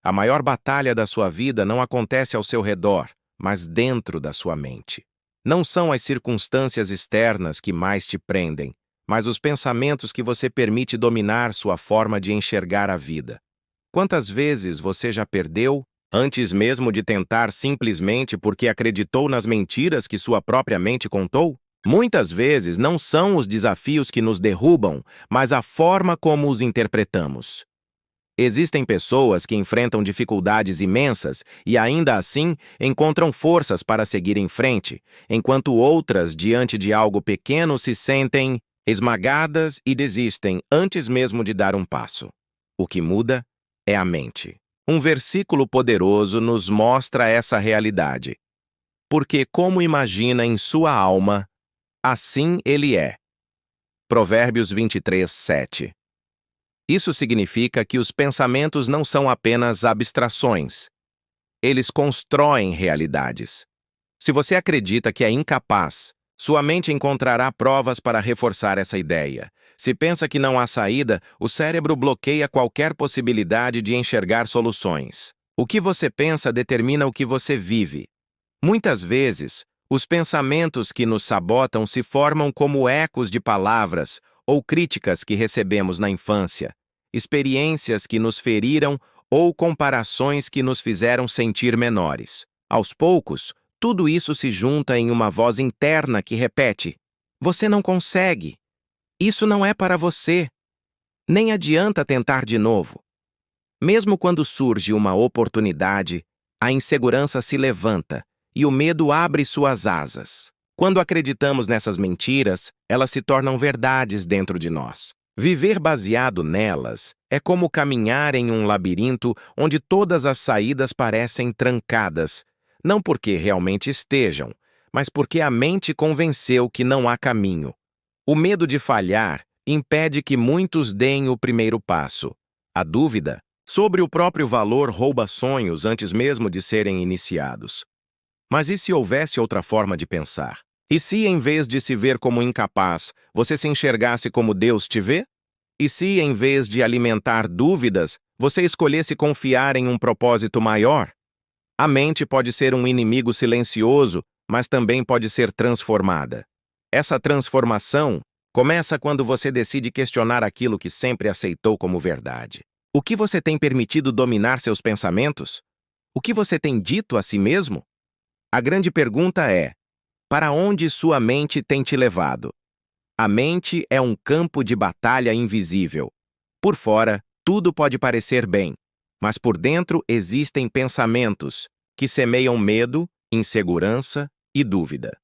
A maior batalha da sua vida não acontece ao seu redor, mas dentro da sua mente. Não são as circunstâncias externas que mais te prendem, mas os pensamentos que você permite dominar sua forma de enxergar a vida. Quantas vezes você já perdeu, antes mesmo de tentar simplesmente porque acreditou nas mentiras que sua própria mente contou? Muitas vezes não são os desafios que nos derrubam, mas a forma como os interpretamos. Existem pessoas que enfrentam dificuldades imensas e, ainda assim, encontram forças para seguir em frente, enquanto outras, diante de algo pequeno, se sentem esmagadas e desistem antes mesmo de dar um passo. O que muda é a mente. Um versículo poderoso nos mostra essa realidade. Porque, como imagina em sua alma, assim ele é. Provérbios 23, 7. Isso significa que os pensamentos não são apenas abstrações. Eles constroem realidades. Se você acredita que é incapaz, sua mente encontrará provas para reforçar essa ideia. Se pensa que não há saída, o cérebro bloqueia qualquer possibilidade de enxergar soluções. O que você pensa determina o que você vive. Muitas vezes, os pensamentos que nos sabotam se formam como ecos de palavras ou críticas que recebemos na infância, experiências que nos feriram ou comparações que nos fizeram sentir menores. Aos poucos, tudo isso se junta em uma voz interna que repete: você não consegue. Isso não é para você. Nem adianta tentar de novo. Mesmo quando surge uma oportunidade, a insegurança se levanta e o medo abre suas asas. Quando acreditamos nessas mentiras, elas se tornam verdades dentro de nós. Viver baseado nelas é como caminhar em um labirinto onde todas as saídas parecem trancadas, não porque realmente estejam, mas porque a mente convenceu que não há caminho. O medo de falhar impede que muitos deem o primeiro passo. A dúvida sobre o próprio valor rouba sonhos antes mesmo de serem iniciados. Mas e se houvesse outra forma de pensar? E se, em vez de se ver como incapaz, você se enxergasse como Deus te vê? E se, em vez de alimentar dúvidas, você escolhesse confiar em um propósito maior? A mente pode ser um inimigo silencioso, mas também pode ser transformada. Essa transformação começa quando você decide questionar aquilo que sempre aceitou como verdade. O que você tem permitido dominar seus pensamentos? O que você tem dito a si mesmo? A grande pergunta é: para onde sua mente tem te levado? A mente é um campo de batalha invisível. Por fora, tudo pode parecer bem, mas por dentro existem pensamentos que semeiam medo, insegurança e dúvida.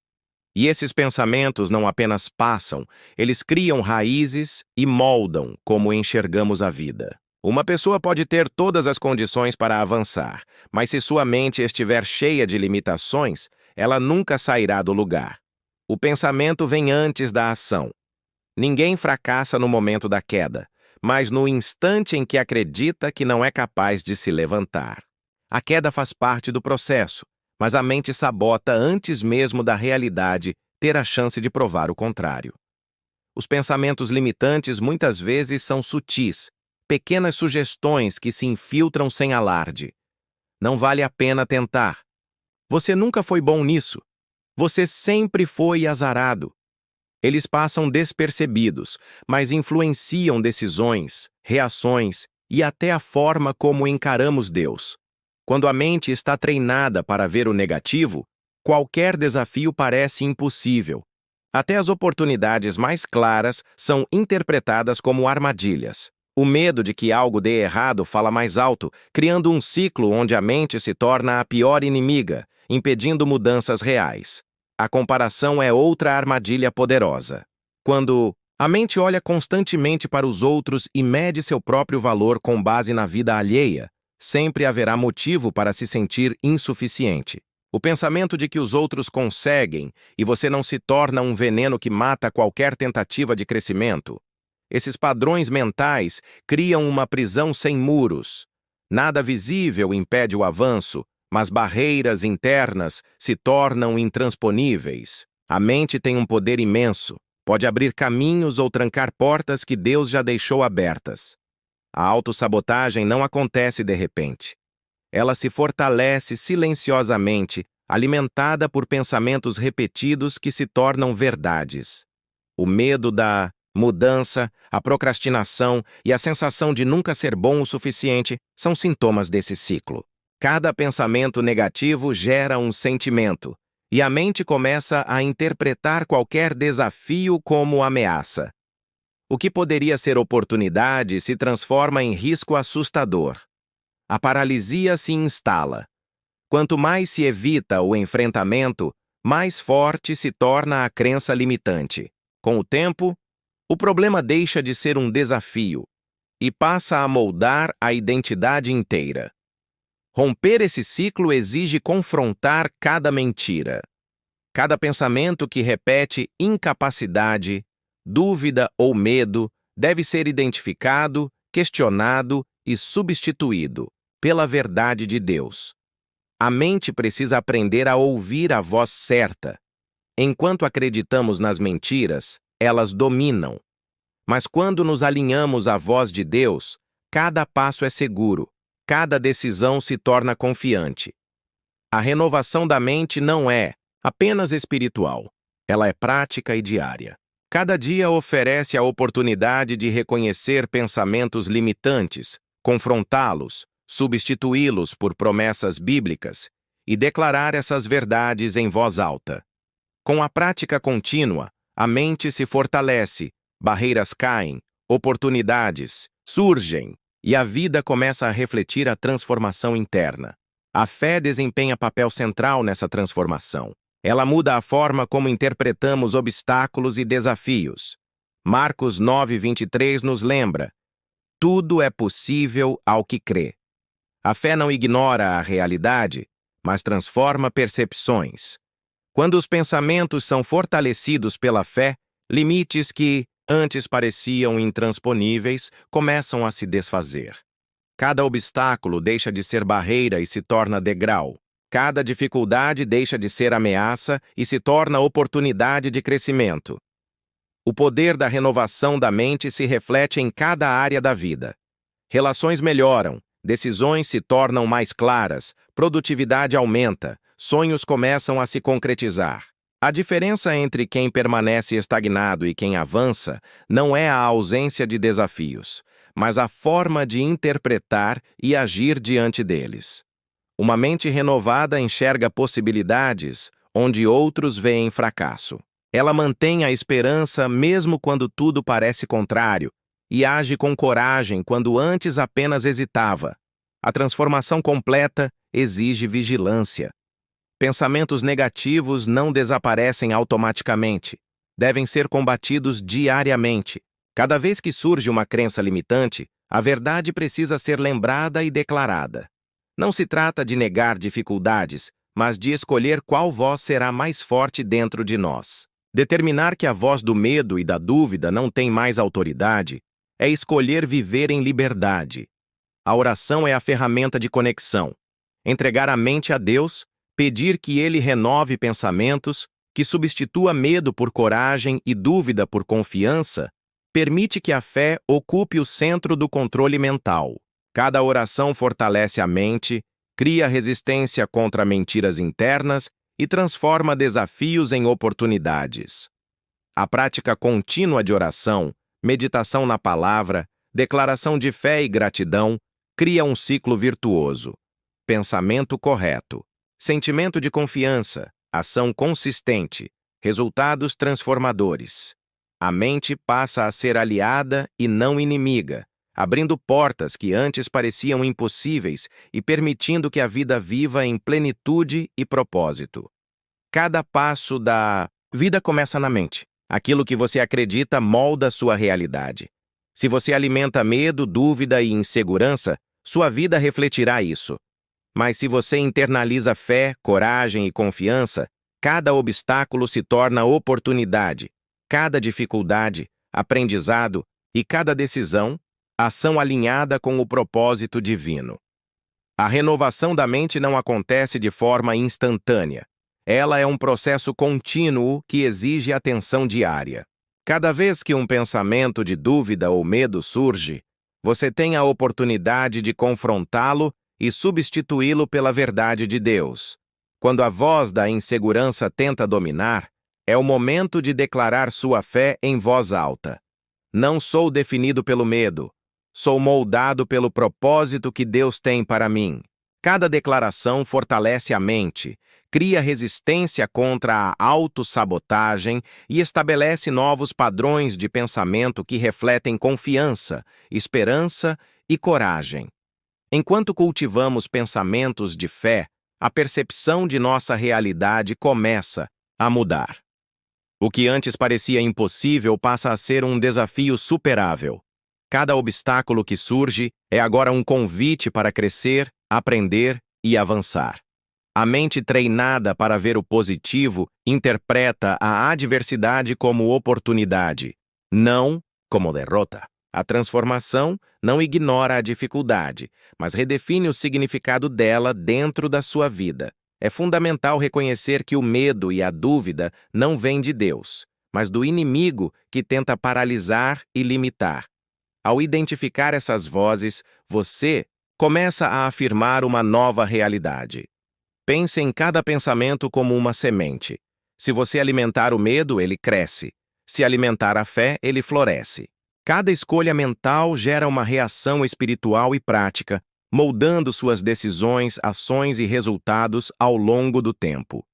E esses pensamentos não apenas passam, eles criam raízes e moldam como enxergamos a vida. Uma pessoa pode ter todas as condições para avançar, mas se sua mente estiver cheia de limitações, ela nunca sairá do lugar. O pensamento vem antes da ação. Ninguém fracassa no momento da queda, mas no instante em que acredita que não é capaz de se levantar. A queda faz parte do processo, mas a mente sabota antes mesmo da realidade ter a chance de provar o contrário. Os pensamentos limitantes muitas vezes são sutis, pequenas sugestões que se infiltram sem alarde. Não vale a pena tentar. Você nunca foi bom nisso. Você sempre foi azarado. Eles passam despercebidos, mas influenciam decisões, reações e até a forma como encaramos Deus. Quando a mente está treinada para ver o negativo, qualquer desafio parece impossível. Até as oportunidades mais claras são interpretadas como armadilhas. O medo de que algo dê errado fala mais alto, criando um ciclo onde a mente se torna a pior inimiga, impedindo mudanças reais. A comparação é outra armadilha poderosa. Quando a mente olha constantemente para os outros e mede seu próprio valor com base na vida alheia, sempre haverá motivo para se sentir insuficiente. O pensamento de que os outros conseguem e você não se torna um veneno que mata qualquer tentativa de crescimento. Esses padrões mentais criam uma prisão sem muros. Nada visível impede o avanço, mas barreiras internas se tornam intransponíveis. A mente tem um poder imenso, pode abrir caminhos ou trancar portas que Deus já deixou abertas. A autossabotagem não acontece de repente. Ela se fortalece silenciosamente, alimentada por pensamentos repetidos que se tornam verdades. O medo da mudança, a procrastinação e a sensação de nunca ser bom o suficiente são sintomas desse ciclo. Cada pensamento negativo gera um sentimento, e a mente começa a interpretar qualquer desafio como ameaça. O que poderia ser oportunidade se transforma em risco assustador. A paralisia se instala. Quanto mais se evita o enfrentamento, mais forte se torna a crença limitante. Com o tempo, o problema deixa de ser um desafio e passa a moldar a identidade inteira. Romper esse ciclo exige confrontar cada mentira. Cada pensamento que repete incapacidade, dúvida ou medo deve ser identificado, questionado e substituído pela verdade de Deus. A mente precisa aprender a ouvir a voz certa. Enquanto acreditamos nas mentiras, elas dominam. Mas quando nos alinhamos à voz de Deus, cada passo é seguro, cada decisão se torna confiante. A renovação da mente não é apenas espiritual, ela é prática e diária. Cada dia oferece a oportunidade de reconhecer pensamentos limitantes, confrontá-los, substituí-los por promessas bíblicas e declarar essas verdades em voz alta. Com a prática contínua, a mente se fortalece, barreiras caem, oportunidades surgem e a vida começa a refletir a transformação interna. A fé desempenha papel central nessa transformação. Ela muda a forma como interpretamos obstáculos e desafios. Marcos 9:23 nos lembra: tudo é possível ao que crê. A fé não ignora a realidade, mas transforma percepções. Quando os pensamentos são fortalecidos pela fé, limites que antes pareciam intransponíveis começam a se desfazer. Cada obstáculo deixa de ser barreira e se torna degrau. Cada dificuldade deixa de ser ameaça e se torna oportunidade de crescimento. O poder da renovação da mente se reflete em cada área da vida. Relações melhoram, decisões se tornam mais claras, produtividade aumenta, sonhos começam a se concretizar. A diferença entre quem permanece estagnado e quem avança não é a ausência de desafios, mas a forma de interpretar e agir diante deles. Uma mente renovada enxerga possibilidades onde outros veem fracasso. Ela mantém a esperança mesmo quando tudo parece contrário e age com coragem quando antes apenas hesitava. A transformação completa exige vigilância. Pensamentos negativos não desaparecem automaticamente. Devem ser combatidos diariamente. Cada vez que surge uma crença limitante, a verdade precisa ser lembrada e declarada. Não se trata de negar dificuldades, mas de escolher qual voz será mais forte dentro de nós. Determinar que a voz do medo e da dúvida não tem mais autoridade é escolher viver em liberdade. A oração é a ferramenta de conexão. Entregar a mente a Deus, pedir que Ele renove pensamentos, que substitua medo por coragem e dúvida por confiança, permite que a fé ocupe o centro do controle mental. Cada oração fortalece a mente, cria resistência contra mentiras internas e transforma desafios em oportunidades. A prática contínua de oração, meditação na palavra, declaração de fé e gratidão cria um ciclo virtuoso. Pensamento correto, sentimento de confiança, ação consistente, resultados transformadores. A mente passa a ser aliada e não inimiga, abrindo portas que antes pareciam impossíveis e permitindo que a vida viva em plenitude e propósito. Cada passo da vida começa na mente. Aquilo que você acredita molda sua realidade. Se você alimenta medo, dúvida e insegurança, sua vida refletirá isso. Mas se você internaliza fé, coragem e confiança, cada obstáculo se torna oportunidade, cada dificuldade, aprendizado e cada decisão, ação alinhada com o propósito divino. A renovação da mente não acontece de forma instantânea. Ela é um processo contínuo que exige atenção diária. Cada vez que um pensamento de dúvida ou medo surge, você tem a oportunidade de confrontá-lo e substituí-lo pela verdade de Deus. Quando a voz da insegurança tenta dominar, é o momento de declarar sua fé em voz alta. Não sou definido pelo medo. Sou moldado pelo propósito que Deus tem para mim. Cada declaração fortalece a mente, cria resistência contra a autossabotagem e estabelece novos padrões de pensamento que refletem confiança, esperança e coragem. Enquanto cultivamos pensamentos de fé, a percepção de nossa realidade começa a mudar. O que antes parecia impossível passa a ser um desafio superável. Cada obstáculo que surge é agora um convite para crescer, aprender e avançar. A mente treinada para ver o positivo interpreta a adversidade como oportunidade, não como derrota. A transformação não ignora a dificuldade, mas redefine o significado dela dentro da sua vida. É fundamental reconhecer que o medo e a dúvida não vêm de Deus, mas do inimigo que tenta paralisar e limitar. Ao identificar essas vozes, você começa a afirmar uma nova realidade. Pense em cada pensamento como uma semente. Se você alimentar o medo, ele cresce. Se alimentar a fé, ele floresce. Cada escolha mental gera uma reação espiritual e prática, moldando suas decisões, ações e resultados ao longo do tempo.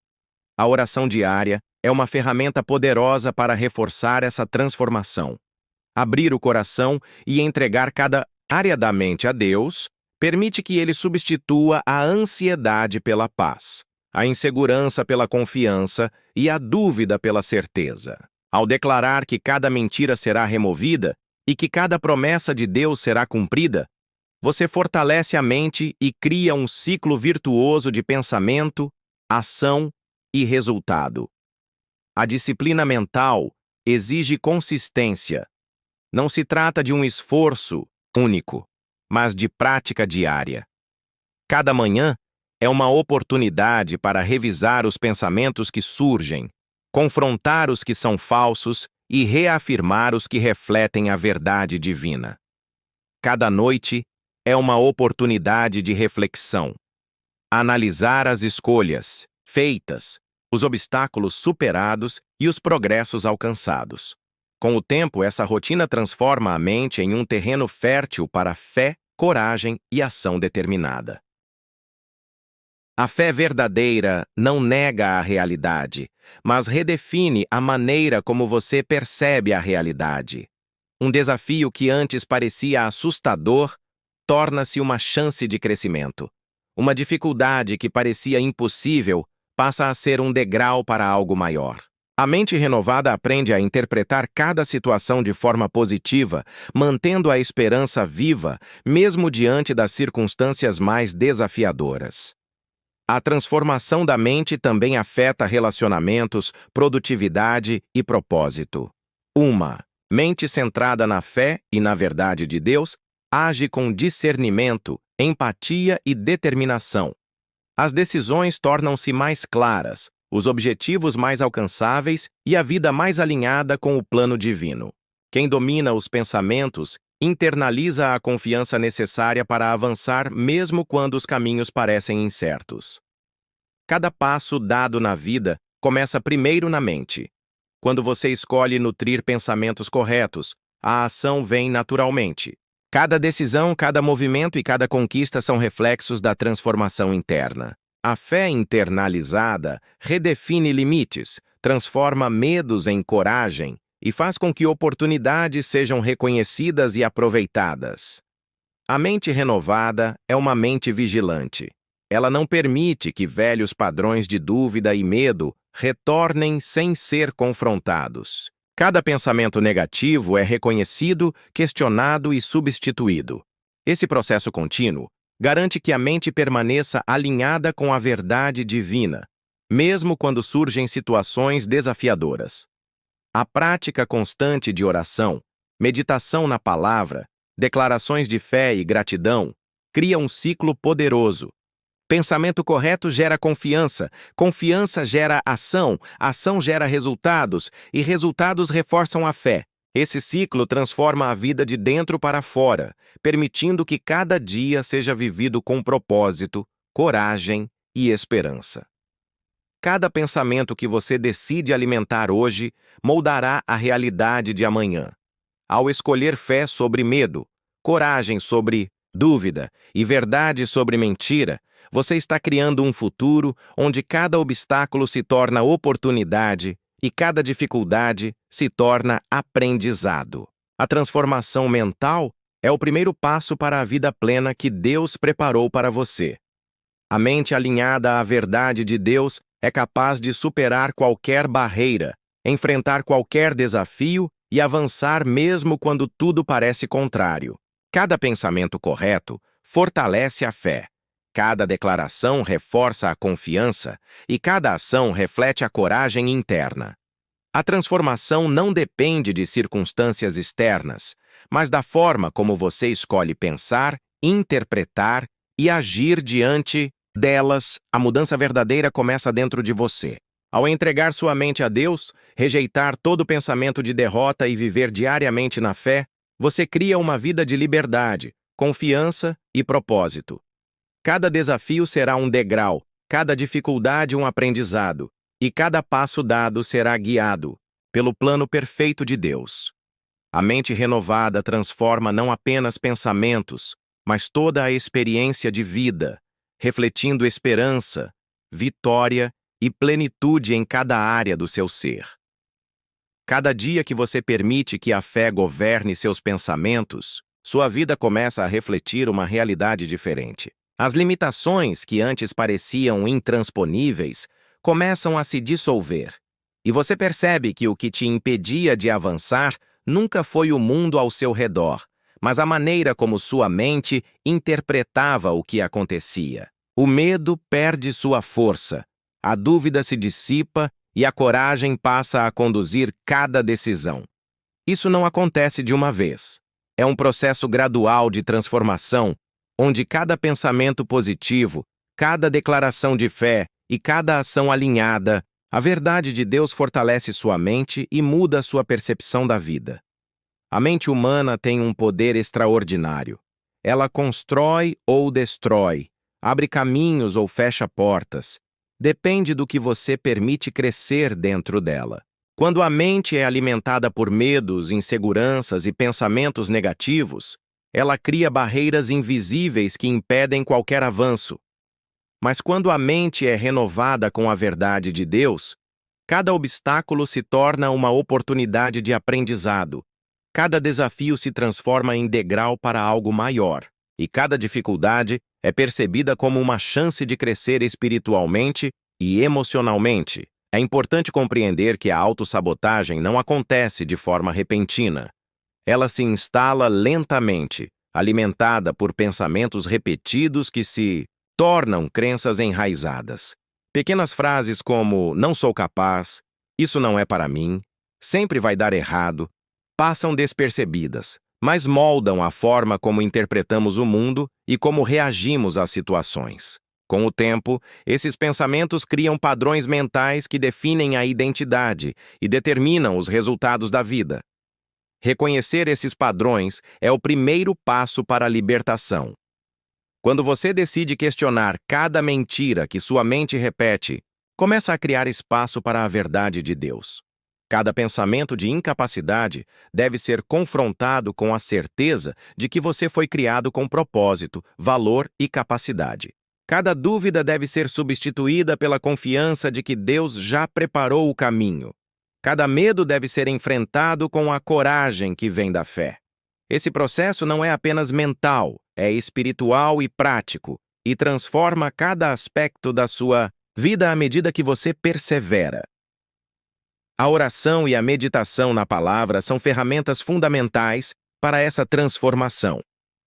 A oração diária é uma ferramenta poderosa para reforçar essa transformação. Abrir o coração e entregar cada área da mente a Deus permite que Ele substitua a ansiedade pela paz, a insegurança pela confiança e a dúvida pela certeza. Ao declarar que cada mentira será removida e que cada promessa de Deus será cumprida, você fortalece a mente e cria um ciclo virtuoso de pensamento, ação e resultado. A disciplina mental exige consistência. Não se trata de um esforço único, mas de prática diária. Cada manhã é uma oportunidade para revisar os pensamentos que surgem, confrontar os que são falsos e reafirmar os que refletem a verdade divina. Cada noite é uma oportunidade de reflexão. Analisar as escolhas feitas, os obstáculos superados e os progressos alcançados. Com o tempo, essa rotina transforma a mente em um terreno fértil para fé, coragem e ação determinada. A fé verdadeira não nega a realidade, mas redefine a maneira como você percebe a realidade. Um desafio que antes parecia assustador torna-se uma chance de crescimento. Uma dificuldade que parecia impossível passa a ser um degrau para algo maior. A mente renovada aprende a interpretar cada situação de forma positiva, mantendo a esperança viva, mesmo diante das circunstâncias mais desafiadoras. A transformação da mente também afeta relacionamentos, produtividade e propósito. Uma mente centrada na fé e na verdade de Deus age com discernimento, empatia e determinação. As decisões tornam-se mais claras, os objetivos mais alcançáveis e a vida mais alinhada com o plano divino. Quem domina os pensamentos internaliza a confiança necessária para avançar mesmo quando os caminhos parecem incertos. Cada passo dado na vida começa primeiro na mente. Quando você escolhe nutrir pensamentos corretos, a ação vem naturalmente. Cada decisão, cada movimento e cada conquista são reflexos da transformação interna. A fé internalizada redefine limites, transforma medos em coragem e faz com que oportunidades sejam reconhecidas e aproveitadas. A mente renovada é uma mente vigilante. Ela não permite que velhos padrões de dúvida e medo retornem sem ser confrontados. Cada pensamento negativo é reconhecido, questionado e substituído. Esse processo contínuo garante que a mente permaneça alinhada com a verdade divina, mesmo quando surgem situações desafiadoras. A prática constante de oração, meditação na palavra, declarações de fé e gratidão cria um ciclo poderoso. Pensamento correto gera confiança, confiança gera ação, ação gera resultados e resultados reforçam a fé. Esse ciclo transforma a vida de dentro para fora, permitindo que cada dia seja vivido com propósito, coragem e esperança. Cada pensamento que você decide alimentar hoje moldará a realidade de amanhã. Ao escolher fé sobre medo, coragem sobre dúvida e verdade sobre mentira, você está criando um futuro onde cada obstáculo se torna oportunidade e cada dificuldade se torna aprendizado. A transformação mental é o primeiro passo para a vida plena que Deus preparou para você. A mente alinhada à verdade de Deus é capaz de superar qualquer barreira, enfrentar qualquer desafio e avançar mesmo quando tudo parece contrário. Cada pensamento correto fortalece a fé. Cada declaração reforça a confiança e cada ação reflete a coragem interna. A transformação não depende de circunstâncias externas, mas da forma como você escolhe pensar, interpretar e agir diante delas. A mudança verdadeira começa dentro de você. Ao entregar sua mente a Deus, rejeitar todo pensamento de derrota e viver diariamente na fé, você cria uma vida de liberdade, confiança e propósito. Cada desafio será um degrau, cada dificuldade um aprendizado, e cada passo dado será guiado pelo plano perfeito de Deus. A mente renovada transforma não apenas pensamentos, mas toda a experiência de vida, refletindo esperança, vitória e plenitude em cada área do seu ser. Cada dia que você permite que a fé governe seus pensamentos, sua vida começa a refletir uma realidade diferente. As limitações que antes pareciam intransponíveis começam a se dissolver, e você percebe que o que te impedia de avançar nunca foi o mundo ao seu redor, mas a maneira como sua mente interpretava o que acontecia. O medo perde sua força, a dúvida se dissipa e a coragem passa a conduzir cada decisão. Isso não acontece de uma vez. É um processo gradual de transformação, onde cada pensamento positivo, cada declaração de fé e cada ação alinhada, a verdade de Deus fortalece sua mente e muda sua percepção da vida. A mente humana tem um poder extraordinário. Ela constrói ou destrói, abre caminhos ou fecha portas. Depende do que você permite crescer dentro dela. Quando a mente é alimentada por medos, inseguranças e pensamentos negativos, ela cria barreiras invisíveis que impedem qualquer avanço. Mas quando a mente é renovada com a verdade de Deus, cada obstáculo se torna uma oportunidade de aprendizado. Cada desafio se transforma em degrau para algo maior, e cada dificuldade é percebida como uma chance de crescer espiritualmente e emocionalmente. É importante compreender que a autossabotagem não acontece de forma repentina. Ela se instala lentamente, alimentada por pensamentos repetidos que se tornam crenças enraizadas. Pequenas frases como "não sou capaz", "isso não é para mim", "sempre vai dar errado", passam despercebidas, mas moldam a forma como interpretamos o mundo e como reagimos às situações. Com o tempo, esses pensamentos criam padrões mentais que definem a identidade e determinam os resultados da vida. Reconhecer esses padrões é o primeiro passo para a libertação. Quando você decide questionar cada mentira que sua mente repete, começa a criar espaço para a verdade de Deus. Cada pensamento de incapacidade deve ser confrontado com a certeza de que você foi criado com propósito, valor e capacidade. Cada dúvida deve ser substituída pela confiança de que Deus já preparou o caminho. Cada medo deve ser enfrentado com a coragem que vem da fé. Esse processo não é apenas mental, é espiritual e prático, e transforma cada aspecto da sua vida à medida que você persevera. A oração e a meditação na palavra são ferramentas fundamentais para essa transformação.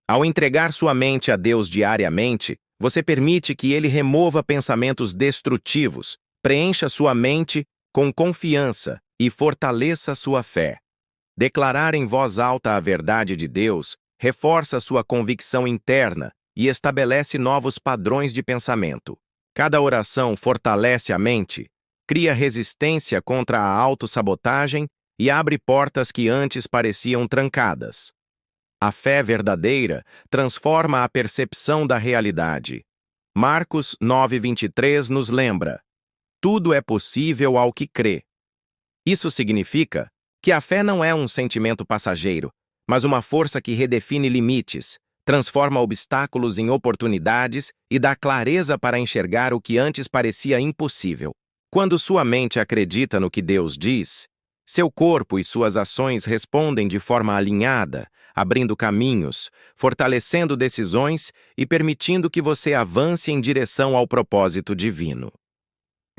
Ao entregar sua mente a Deus diariamente, você permite que Ele remova pensamentos destrutivos, preencha sua mente com confiança e fortaleça sua fé. Declarar em voz alta a verdade de Deus reforça sua convicção interna e estabelece novos padrões de pensamento. Cada oração fortalece a mente, cria resistência contra a autossabotagem e abre portas que antes pareciam trancadas. A fé verdadeira transforma a percepção da realidade. Marcos 9:23 nos lembra: tudo é possível ao que crê. Isso significa que a fé não é um sentimento passageiro, mas uma força que redefine limites, transforma obstáculos em oportunidades e dá clareza para enxergar o que antes parecia impossível. Quando sua mente acredita no que Deus diz, seu corpo e suas ações respondem de forma alinhada, abrindo caminhos, fortalecendo decisões e permitindo que você avance em direção ao propósito divino.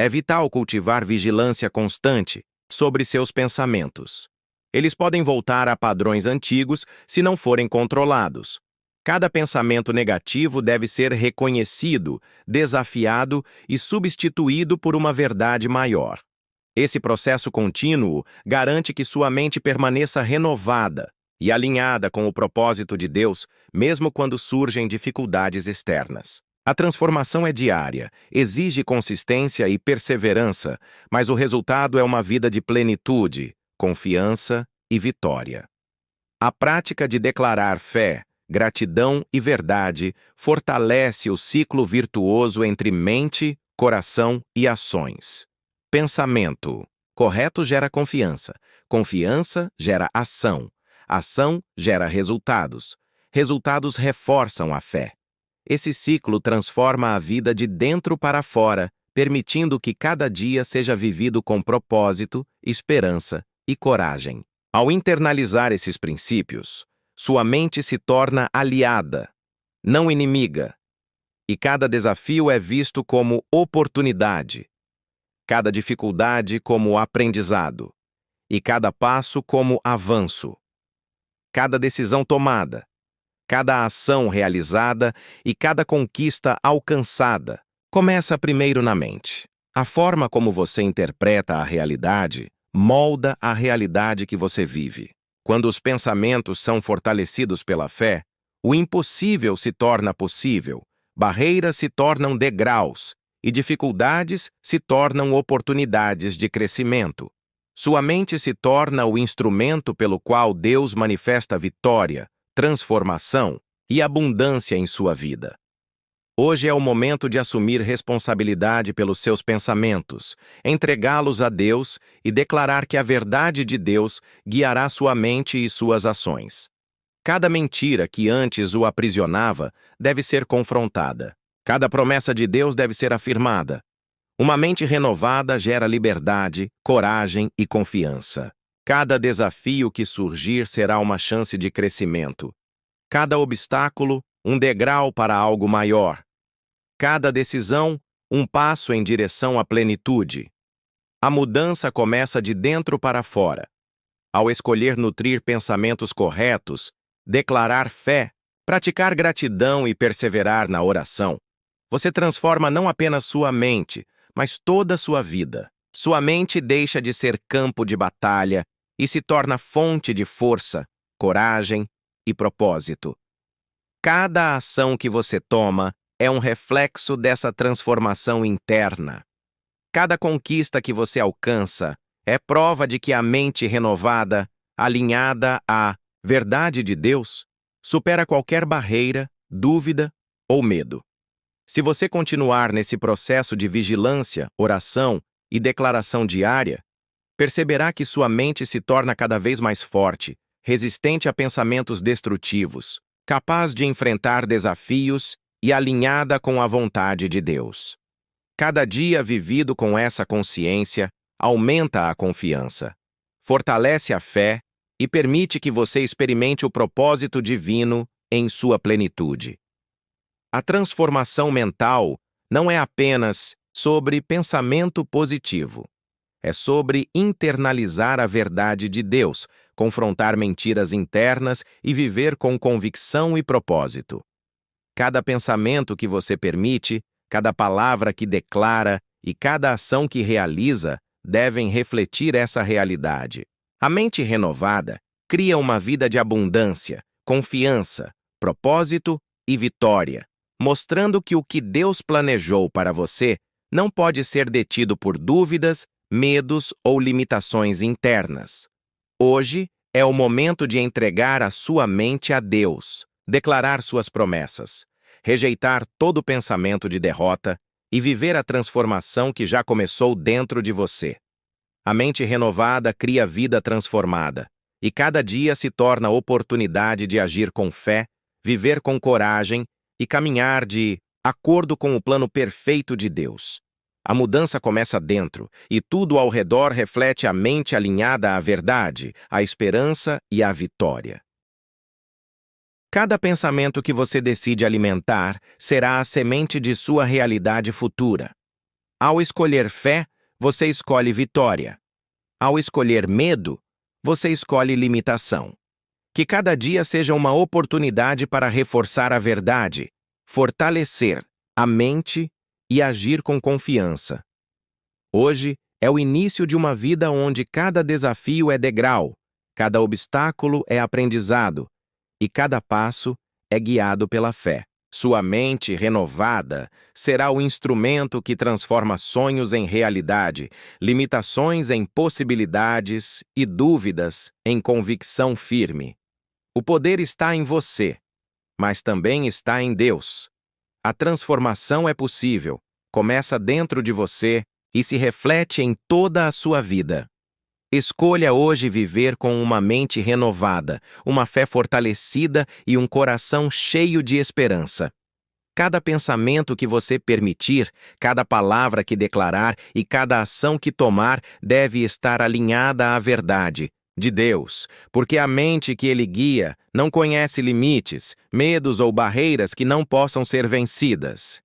É vital cultivar vigilância constante sobre seus pensamentos. Eles podem voltar a padrões antigos se não forem controlados. Cada pensamento negativo deve ser reconhecido, desafiado e substituído por uma verdade maior. Esse processo contínuo garante que sua mente permaneça renovada e alinhada com o propósito de Deus, mesmo quando surgem dificuldades externas. A transformação é diária, exige consistência e perseverança, mas o resultado é uma vida de plenitude, confiança e vitória. A prática de declarar fé, gratidão e verdade fortalece o ciclo virtuoso entre mente, coração e ações. Pensamento correto gera confiança, confiança gera ação, ação gera resultados, resultados reforçam a fé. Esse ciclo transforma a vida de dentro para fora, permitindo que cada dia seja vivido com propósito, esperança e coragem. Ao internalizar esses princípios, sua mente se torna aliada, não inimiga, e cada desafio é visto como oportunidade, cada dificuldade como aprendizado, e cada passo como avanço. Cada decisão tomada, cada ação realizada e cada conquista alcançada começa primeiro na mente. A forma como você interpreta a realidade molda a realidade que você vive. Quando os pensamentos são fortalecidos pela fé, o impossível se torna possível, barreiras se tornam degraus e dificuldades se tornam oportunidades de crescimento. Sua mente se torna o instrumento pelo qual Deus manifesta vitória, transformação e abundância em sua vida. Hoje é o momento de assumir responsabilidade pelos seus pensamentos, entregá-los a Deus e declarar que a verdade de Deus guiará sua mente e suas ações. Cada mentira que antes o aprisionava deve ser confrontada. Cada promessa de Deus deve ser afirmada. Uma mente renovada gera liberdade, coragem e confiança. Cada desafio que surgir será uma chance de crescimento. Cada obstáculo, um degrau para algo maior. Cada decisão, um passo em direção à plenitude. A mudança começa de dentro para fora. Ao escolher nutrir pensamentos corretos, declarar fé, praticar gratidão e perseverar na oração, você transforma não apenas sua mente, mas toda a sua vida. Sua mente deixa de ser campo de batalha e se torna fonte de força, coragem e propósito. Cada ação que você toma é um reflexo dessa transformação interna. Cada conquista que você alcança é prova de que a mente renovada, alinhada à verdade de Deus, supera qualquer barreira, dúvida ou medo. Se você continuar nesse processo de vigilância, oração e declaração diária, perceberá que sua mente se torna cada vez mais forte, resistente a pensamentos destrutivos, capaz de enfrentar desafios e alinhada com a vontade de Deus. Cada dia vivido com essa consciência aumenta a confiança, fortalece a fé e permite que você experimente o propósito divino em sua plenitude. A transformação mental não é apenas sobre pensamento positivo. É sobre internalizar a verdade de Deus, confrontar mentiras internas e viver com convicção e propósito. Cada pensamento que você permite, cada palavra que declara e cada ação que realiza devem refletir essa realidade. A mente renovada cria uma vida de abundância, confiança, propósito e vitória, mostrando que o que Deus planejou para você não pode ser detido por dúvidas, medos ou limitações internas. Hoje é o momento de entregar a sua mente a Deus, declarar suas promessas, rejeitar todo pensamento de derrota e viver a transformação que já começou dentro de você. A mente renovada cria vida transformada, e cada dia se torna oportunidade de agir com fé, viver com coragem e caminhar de acordo com o plano perfeito de Deus. A mudança começa dentro, e tudo ao redor reflete a mente alinhada à verdade, à esperança e à vitória. Cada pensamento que você decide alimentar será a semente de sua realidade futura. Ao escolher fé, você escolhe vitória. Ao escolher medo, você escolhe limitação. Que cada dia seja uma oportunidade para reforçar a verdade, fortalecer a mente e agir com confiança. Hoje é o início de uma vida onde cada desafio é degrau, cada obstáculo é aprendizado e cada passo é guiado pela fé. Sua mente renovada será o instrumento que transforma sonhos em realidade, limitações em possibilidades e dúvidas em convicção firme. O poder está em você, mas também está em Deus. A transformação é possível, começa dentro de você e se reflete em toda a sua vida. Escolha hoje viver com uma mente renovada, uma fé fortalecida e um coração cheio de esperança. Cada pensamento que você permitir, cada palavra que declarar e cada ação que tomar deve estar alinhada à verdade de Deus, porque a mente que Ele guia não conhece limites, medos ou barreiras que não possam ser vencidas.